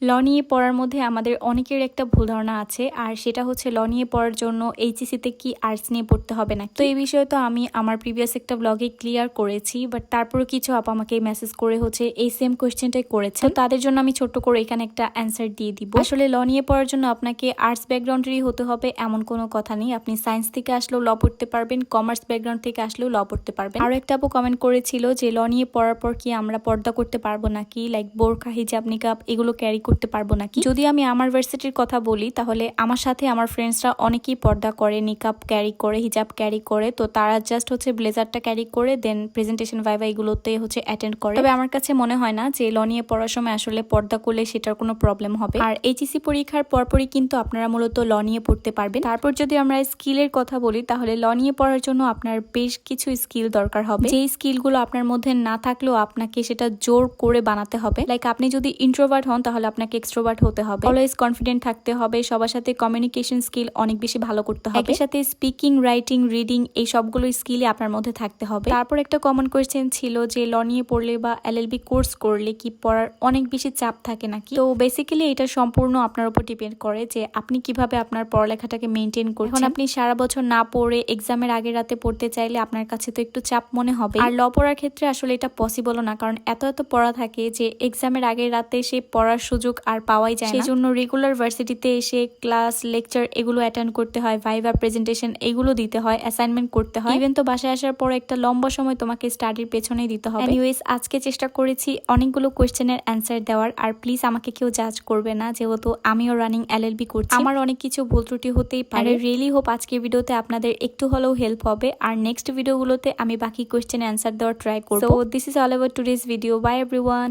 ল নিয়ে পড়ার মধ্যে আমাদের অনেকের একটা ভুল ধারণা আছে, আর সেটা হচ্ছে ল নিয়ে পড়ার জন্য এইচএসসিতে কি আর্টস নিয়ে পড়তে হবে না। তো এই বিষয়ে তো আমি আমার প্রিভিয়াস একটা ব্লগে ক্লিয়ার করেছি, বাট তারপরে কিছু আপু আমাকে মেসেজ করে হচ্ছে এই সেম কোয়েশ্চেনটাই করেছে। তো তাদের জন্য আমি ছোট্ট করে এখানে একটা অ্যান্সার দিয়ে দিব। আসলে ল নিয়ে পড়ার জন্য আপনাকে আর্টস ব্যাকগ্রাউন্ডেরই হতে হবে এমন কোনো কথা নেই। আপনি সায়েন্স থেকে আসলেও ল পড়তে পারবেন, কমার্স ব্যাকগ্রাউন্ড থেকে আসলেও ল পড়তে পারবেন। আরো একটা আপু কমেন্ট করেছিল যে ল নিয়ে পড়ার পর কি আমরা পর্দা করতে পারবো নাকি, লাইক বোরকা, হিজাব, নিকাব এগুলো ক্যারি করতে পারবো নাকি। যদি আমি আমার ভার্সিটির কথা বলি, তাহলে আমার সাথে আমার ফ্রেন্ডসরা অনেকেই পর্দা করে, নিকাব ক্যারি করে, হিজাব ক্যারি করে। তো তারা জাস্ট হচ্ছে ব্লেজারটা ক্যারি করে দেন প্রেজেন্টেশন ভাইভা এগুলোতে হচ্ছে অ্যাটেন্ড করে। তবে আমার কাছে মনে হয় না যে ল নিয়ে পড়ার সময় আসলে পর্দা করলে সেটার কোনো প্রবলেম হবে। আর এইচএসসি পরীক্ষার পরপরই কিন্তু আপনারা মূলত ল নিয়ে পড়তে পারবেন। তারপর যদি আমরা স্কিলের কথা বলি, তাহলে ল নিয়ে পড়ার জন্য আপনার বেশ কিছু স্কিল দরকার হবে, যে স্কিলগুলো আপনার মধ্যে না থাকলেও আপনাকে সেটা জোর করে বানাতে হবে। লাইক আপনি যদি ইন্ট্রোভার্ট হন, তাহলে আপনাকে এক্সট্রোভার্ট হতে হবে, অলওয়েজ কনফিডেন্ট থাকতে হবে, সবার সাথে কমিউনিকেশন স্কিল অনেক বেশি ভালো করতে হবে, একই সাথে স্পিকিং, রাইটিং, রিডিং এই সবগুলো স্কিলই আপনার মধ্যে থাকতে হবে। তারপর একটা কমন কোয়েশ্চেন ছিল যে ল নিয়ে পড়লে বা এলএলবি কোর্স করলে কি পড়ার অনেক বেশি চাপ থাকে নাকি। তো বেসিক্যালি এটা সম্পূর্ণ আপনার উপর ডিপেন্ড করে যে আপনি কিভাবে আপনার পড়ালেখাটাকে মেনটেন করছেন। এখন আপনি সারা বছর না পড়ে এক্সামের আগে রাতে পড়তে চাইলে আপনার কাছে তো একটু চাপ মনে হবে। আর ল পড়ার ক্ষেত্রে আসলে এটা পসিবল না, কারণ এত পড়া থাকে যে এক্সামের আগের রাতে সে পড়ার সুযোগ আর পাওয়াই যায় না। সেই জন্য রেগুলার ভার্সিটিতে এসে ক্লাস, লেকচার এগুলো অ্যাটেন্ড করতে হয়, ভাইভা, প্রেজেন্টেশন এগুলো দিতে হয়, অ্যাসাইনমেন্ট করতে হয়। ইভেন তো বাসায় আসার পর একটা লম্বা সময় তোমাকে স্টাডির পেছনেই দিতে হবে। এনিওয়েজ, আজকে চেষ্টা করেছি অনেকগুলো কোয়েশ্চেনের অ্যান্সার দেওয়ার। আর প্লিজ আমাকে কেউ জাজ করবে না, যেহেতু আমিও রানিং এলএলবি করছি, আমার অনেক কিছু ভুল ত্রুটি হতেই পারে। রিয়েলি হোপ আজকের ভিডিওতে আপনাদের একটু হলেও হেল্প হবে, আর নেক্সট ভিডিওগুলোতে আমি বাকি কোয়েশ্চেনের অ্যান্সার দেওয়ার ট্রাই করব। So this is all about today's video. By everyone.